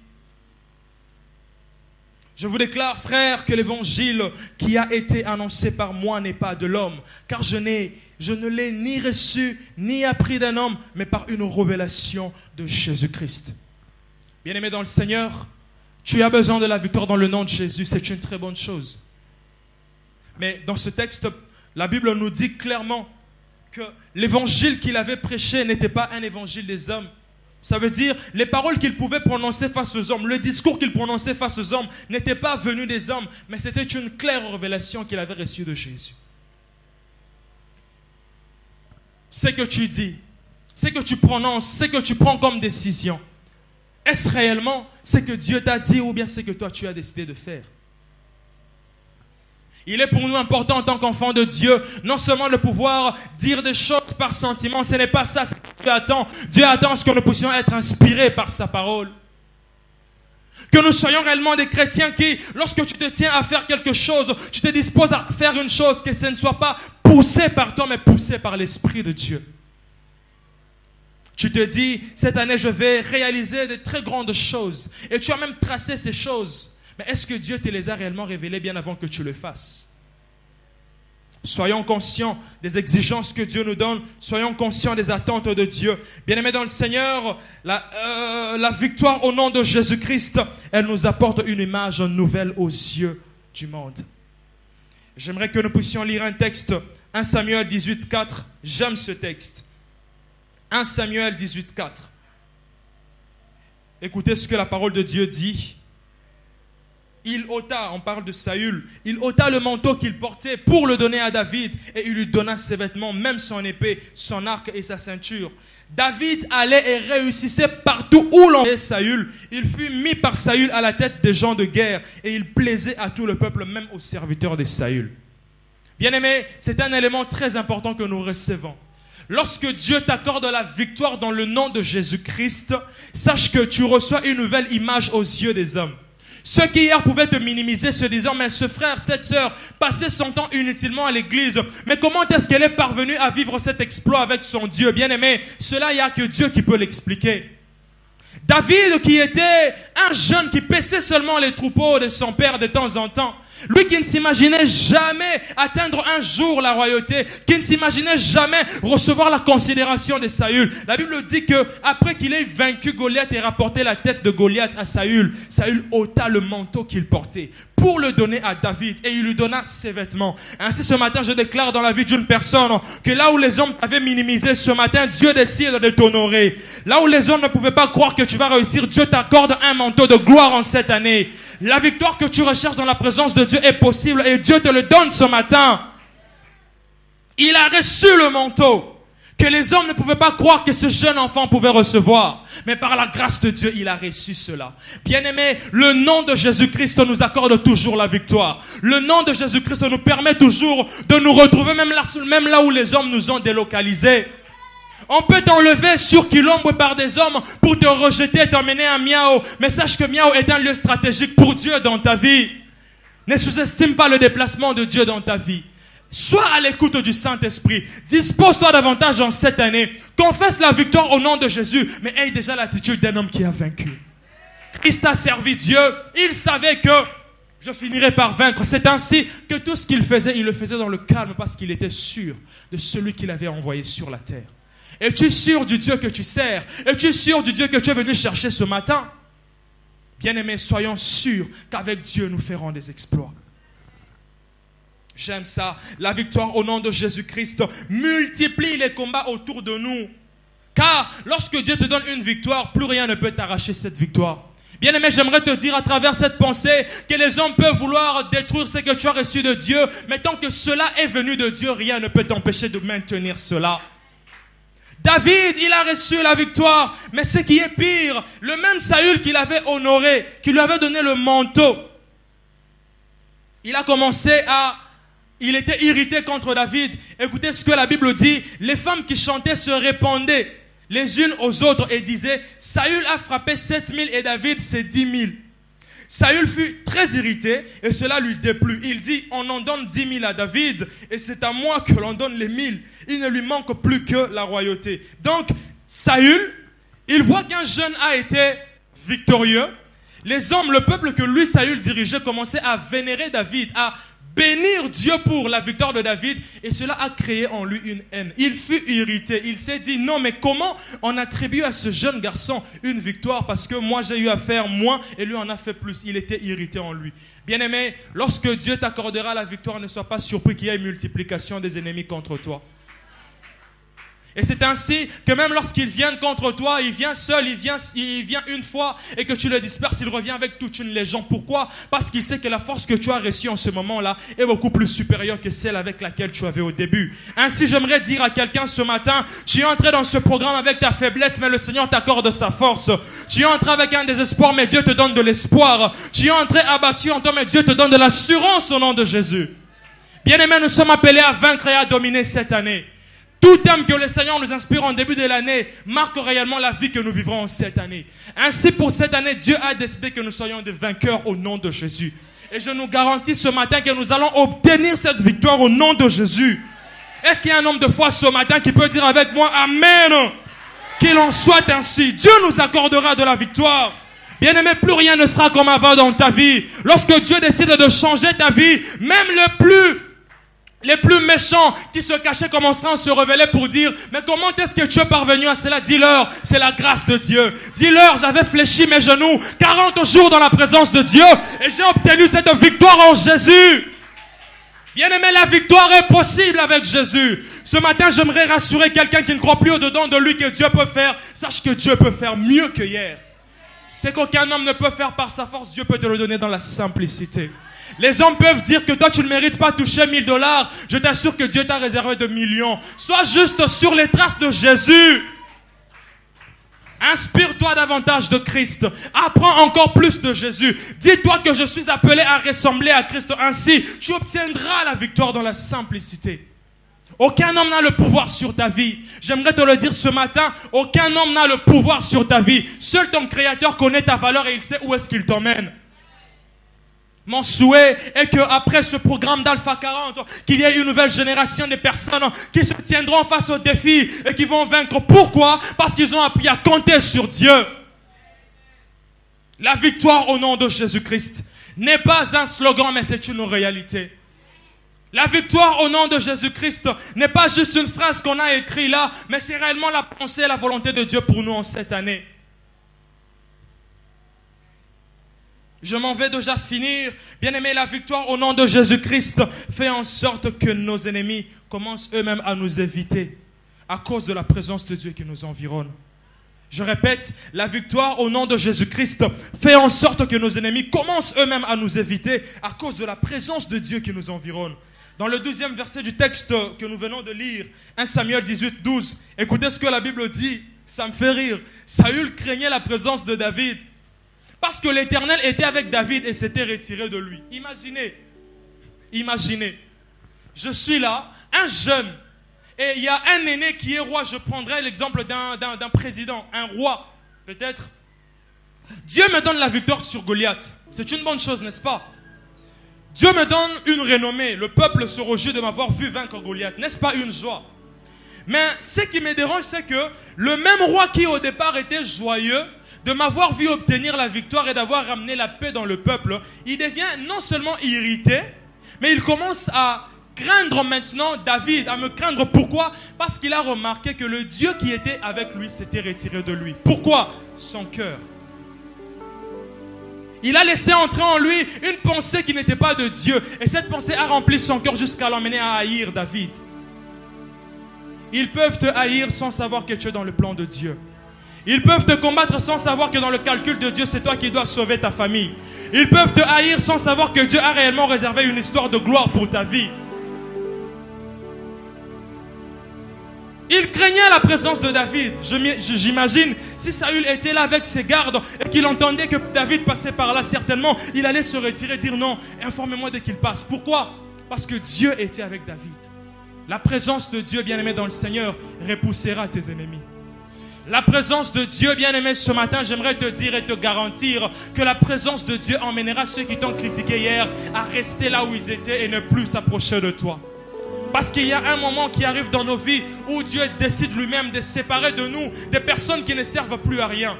Je vous déclare, frères, que l'évangile qui a été annoncé par moi n'est pas de l'homme, car je ne l'ai ni reçu, ni appris d'un homme, mais par une révélation de Jésus-Christ. Bien-aimé dans le Seigneur, tu as besoin de la victoire dans le nom de Jésus, c'est une très bonne chose. Mais dans ce texte, la Bible nous dit clairement que l'évangile qu'il avait prêché n'était pas un évangile des hommes. Ça veut dire, les paroles qu'il pouvait prononcer face aux hommes, le discours qu'il prononçait face aux hommes n'était pas venu des hommes, mais c'était une claire révélation qu'il avait reçue de Jésus. Ce que tu dis, ce que tu prononces, ce que tu prends comme décision, est-ce réellement ce que Dieu t'a dit ou bien ce que toi tu as décidé de faire? Il est pour nous important en tant qu'enfants de Dieu, non seulement de pouvoir dire des choses par sentiment, ce n'est pas ça ce que Dieu attend. Dieu attend ce que nous puissions être inspirés par sa parole. Que nous soyons réellement des chrétiens qui, lorsque tu te tiens à faire quelque chose, tu te disposes à faire une chose, que ce ne soit pas poussé par toi, mais poussé par l'Esprit de Dieu. Tu te dis, cette année, je vais réaliser de très grandes choses. Et tu as même tracé ces choses. Mais est-ce que Dieu te les a réellement révélées bien avant que tu le fasses? Soyons conscients des exigences que Dieu nous donne. Soyons conscients des attentes de Dieu. Bien-aimés dans le Seigneur, la victoire au nom de Jésus-Christ, elle nous apporte une image nouvelle aux yeux du monde. J'aimerais que nous puissions lire un texte, 1 Samuel 18, 4. J'aime ce texte. 1 Samuel 18, 4. Écoutez ce que la parole de Dieu dit. Il ôta, on parle de Saül, il ôta le manteau qu'il portait pour le donner à David et il lui donna ses vêtements, même son épée, son arc et sa ceinture. David allait et réussissait partout où l'on voyait Saül. Il fut mis par Saül à la tête des gens de guerre et il plaisait à tout le peuple, même aux serviteurs de Saül. Bien-aimés, c'est un élément très important que nous recevons. Lorsque Dieu t'accorde la victoire dans le nom de Jésus-Christ, sache que tu reçois une nouvelle image aux yeux des hommes. Ceux qui hier pouvaient te minimiser se disant, mais ce frère, cette sœur, passait son temps inutilement à l'église. Mais comment est-ce qu'elle est parvenue à vivre cet exploit avec son Dieu? Bien aimé, cela, il n'y a que Dieu qui peut l'expliquer. David, qui était un jeune qui paissait seulement les troupeaux de son père de temps en temps, lui qui ne s'imaginait jamais atteindre un jour la royauté, qui ne s'imaginait jamais recevoir la considération de Saül. La Bible dit que après qu'il ait vaincu Goliath et rapporté la tête de Goliath à Saül, Saül ôta le manteau qu'il portait pour le donner à David et il lui donna ses vêtements. Ainsi ce matin je déclare dans la vie d'une personne que là où les hommes t'avaient minimisé, ce matin Dieu décide de t'honorer. Là où les hommes ne pouvaient pas croire que tu vas réussir, Dieu t'accorde un manteau de gloire en cette année. La victoire que tu recherches dans la présence de Dieu est possible et Dieu te le donne ce matin. Il a reçu le manteau que les hommes ne pouvaient pas croire que ce jeune enfant pouvait recevoir. Mais par la grâce de Dieu, il a reçu cela. Bien-aimé, le nom de Jésus-Christ nous accorde toujours la victoire. Le nom de Jésus-Christ nous permet toujours de nous retrouver même là où les hommes nous ont délocalisés. On peut t'enlever sur Quilombo par des hommes pour te rejeter et t'emmener à Miao. Mais sache que Miao est un lieu stratégique pour Dieu dans ta vie. Ne sous-estime pas le déplacement de Dieu dans ta vie. Sois à l'écoute du Saint-Esprit. Dispose-toi davantage en cette année. Confesse la victoire au nom de Jésus. Mais aie déjà l'attitude d'un homme qui a vaincu. Christ a servi Dieu. Il savait que je finirai par vaincre. C'est ainsi que tout ce qu'il faisait, il le faisait dans le calme parce qu'il était sûr de celui qu'il avait envoyé sur la terre. Es-tu sûr du Dieu que tu sers? Es-tu sûr du Dieu que tu es venu chercher ce matin? Bien-aimés, soyons sûrs qu'avec Dieu, nous ferons des exploits. J'aime ça. La victoire au nom de Jésus-Christ multiplie les combats autour de nous. Car lorsque Dieu te donne une victoire, plus rien ne peut t'arracher cette victoire. Bien-aimé, j'aimerais te dire à travers cette pensée que les hommes peuvent vouloir détruire ce que tu as reçu de Dieu. Mais tant que cela est venu de Dieu, rien ne peut t'empêcher de maintenir cela. David, il a reçu la victoire. Mais ce qui est pire, le même Saül qui l'avait honoré, qui lui avait donné le manteau, il a commencé à... Il était irrité contre David. Écoutez ce que la Bible dit. Les femmes qui chantaient se répandaient les unes aux autres et disaient, Saül a frappé 7000 et David c'est 10 000. Saül fut très irrité et cela lui déplut. Il dit, on en donne 10 000 à David et c'est à moi que l'on donne les 1000. Il ne lui manque plus que la royauté. Donc, Saül, il voit qu'un jeune a été victorieux. Les hommes, le peuple que lui, Saül, dirigeait, commençaient à vénérer David, à bénir Dieu pour la victoire de David. Et cela a créé en lui une haine. Il fut irrité. Il s'est dit, non, mais comment on attribue à ce jeune garçon une victoire? Parce que moi, j'ai eu à faire moins et lui en a fait plus. Il était irrité en lui. Bien-aimé, lorsque Dieu t'accordera la victoire, ne sois pas surpris qu'il y ait une multiplication des ennemis contre toi. Et c'est ainsi que même lorsqu'ils viennent contre toi, il vient seul, il vient une fois et que tu le disperses, il revient avec toute une légion. Pourquoi? Parce qu'il sait que la force que tu as reçue en ce moment-là est beaucoup plus supérieure que celle avec laquelle tu avais au début. Ainsi, j'aimerais dire à quelqu'un ce matin, tu es entré dans ce programme avec ta faiblesse, mais le Seigneur t'accorde sa force. Tu es entré avec un désespoir, mais Dieu te donne de l'espoir. Tu es entré abattu en toi, mais Dieu te donne de l'assurance au nom de Jésus. Bien-aimés, nous sommes appelés à vaincre et à dominer cette année. Tout thème que le Seigneur nous inspire en début de l'année marque réellement la vie que nous vivrons cette année. Ainsi, pour cette année, Dieu a décidé que nous soyons des vainqueurs au nom de Jésus. Et je nous garantis ce matin que nous allons obtenir cette victoire au nom de Jésus. Est-ce qu'il y a un homme de foi ce matin qui peut dire avec moi Amen? Qu'il en soit ainsi. Dieu nous accordera de la victoire. Bien-aimé, plus rien ne sera comme avant dans ta vie. Lorsque Dieu décide de changer ta vie, même les plus méchants qui se cachaient commenceront à se révéler pour dire, mais comment est-ce que tu es parvenu à cela? Dis-leur, c'est la grâce de Dieu. Dis-leur, j'avais fléchi mes genoux 40 jours dans la présence de Dieu et j'ai obtenu cette victoire en Jésus. Bien-aimé, la victoire est possible avec Jésus. Ce matin, j'aimerais rassurer quelqu'un qui ne croit plus au-dedans de lui que Dieu peut faire. Sache que Dieu peut faire mieux que hier. C'est qu'aucun homme ne peut faire par sa force, Dieu peut te le donner dans la simplicité. Les hommes peuvent dire que toi tu ne mérites pas toucher $1000. Je t'assure que Dieu t'a réservé de millions. Sois juste sur les traces de Jésus. Inspire-toi davantage de Christ. Apprends encore plus de Jésus. Dis-toi que je suis appelé à ressembler à Christ. Ainsi, tu obtiendras la victoire dans la simplicité. Aucun homme n'a le pouvoir sur ta vie. J'aimerais te le dire ce matin. Aucun homme n'a le pouvoir sur ta vie. Seul ton Créateur connaît ta valeur et il sait où est-ce qu'il t'emmène. Mon souhait est qu'après ce programme d'Alpha 40, qu'il y ait une nouvelle génération de personnes qui se tiendront face aux défis et qui vont vaincre. Pourquoi? Parce qu'ils ont appris à compter sur Dieu. La victoire au nom de Jésus-Christ n'est pas un slogan, mais c'est une réalité. La victoire au nom de Jésus-Christ n'est pas juste une phrase qu'on a écrite là, mais c'est réellement la pensée et la volonté de Dieu pour nous en cette année. Je m'en vais déjà finir. Bien-aimé, la victoire au nom de Jésus-Christ fait en sorte que nos ennemis commencent eux-mêmes à nous éviter à cause de la présence de Dieu qui nous environne. Je répète, la victoire au nom de Jésus-Christ fait en sorte que nos ennemis commencent eux-mêmes à nous éviter à cause de la présence de Dieu qui nous environne. Dans le 12e verset du texte que nous venons de lire, 1 Samuel 18, 12, écoutez ce que la Bible dit, ça me fait rire. Saül craignait la présence de David parce que l'Éternel était avec David et s'était retiré de lui. Imaginez, je suis là, un jeune, et il y a un aîné qui est roi. Je prendrai l'exemple d'un président, un roi, peut-être. Dieu me donne la victoire sur Goliath. C'est une bonne chose, n'est-ce pas? Dieu me donne une renommée. Le peuple se réjouit de m'avoir vu vaincre Goliath. N'est-ce pas une joie? Mais ce qui me dérange, c'est que le même roi qui au départ était joyeux de m'avoir vu obtenir la victoire et d'avoir ramené la paix dans le peuple, il devient non seulement irrité, mais il commence à craindre maintenant David, à me craindre. Pourquoi? Parce qu'il a remarqué que le Dieu qui était avec lui s'était retiré de lui. Pourquoi? Son cœur. Il a laissé entrer en lui une pensée qui n'était pas de Dieu. Et cette pensée a rempli son cœur jusqu'à l'emmener à haïr David. Ils peuvent te haïr sans savoir que tu es dans le plan de Dieu. Ils peuvent te combattre sans savoir que dans le calcul de Dieu, c'est toi qui dois sauver ta famille. Ils peuvent te haïr sans savoir que Dieu a réellement réservé une histoire de gloire pour ta vie. Il craignait la présence de David. J'imagine, si Saül était là avec ses gardes et qu'il entendait que David passait par là, certainement, il allait se retirer et dire non, informez-moi dès qu'il passe. Pourquoi? Parce que Dieu était avec David. La présence de Dieu, bien-aimé dans le Seigneur, repoussera tes ennemis. La présence de Dieu, bien-aimé, ce matin, j'aimerais te dire et te garantir que la présence de Dieu emmènera ceux qui t'ont critiqué hier à rester là où ils étaient et ne plus s'approcher de toi. Parce qu'il y a un moment qui arrive dans nos vies où Dieu décide lui-même de séparer de nous des personnes qui ne servent plus à rien.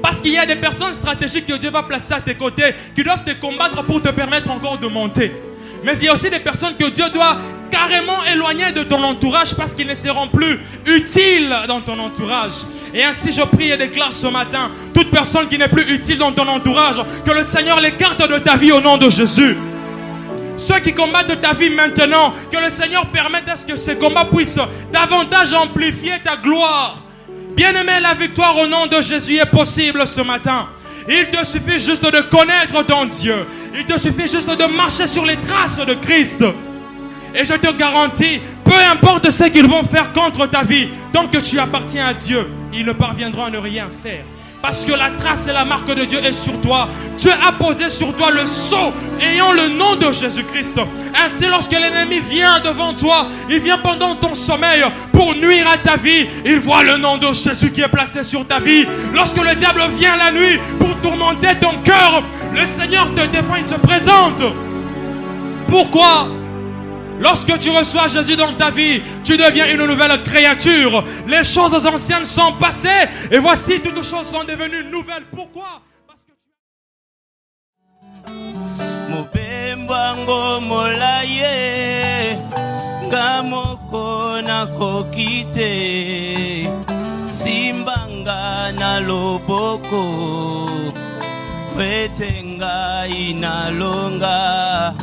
Parce qu'il y a des personnes stratégiques que Dieu va placer à tes côtés, qui doivent te combattre pour te permettre encore de monter. Mais il y a aussi des personnes que Dieu doit carrément éloigner de ton entourage parce qu'ils ne seront plus utiles dans ton entourage. Et ainsi je prie et déclare ce matin, toute personne qui n'est plus utile dans ton entourage, que le Seigneur l'écarte de ta vie au nom de Jésus. Ceux qui combattent ta vie maintenant, que le Seigneur permette à ce que ces combats puissent davantage amplifier ta gloire. Bien-aimé, la victoire au nom de Jésus est possible ce matin. Il te suffit juste de connaître ton Dieu. Il te suffit juste de marcher sur les traces de Christ. Et je te garantis, peu importe ce qu'ils vont faire contre ta vie, tant que tu appartiens à Dieu, ils ne parviendront à ne rien faire. Parce que la trace et la marque de Dieu est sur toi. Dieu a posé sur toi le sceau ayant le nom de Jésus-Christ. Ainsi, lorsque l'ennemi vient devant toi, il vient pendant ton sommeil pour nuire à ta vie. Il voit le nom de Jésus qui est placé sur ta vie. Lorsque le diable vient la nuit pour tourmenter ton cœur, le Seigneur te défend, il se présente. Pourquoi? Lorsque tu reçois Jésus dans ta vie, tu deviens une nouvelle créature. Les choses anciennes sont passées et voici toutes choses sont devenues nouvelles. Pourquoi? Parce que Mupembango molaye ngamoko nakokite simbanga na loboko kwetenga inalonga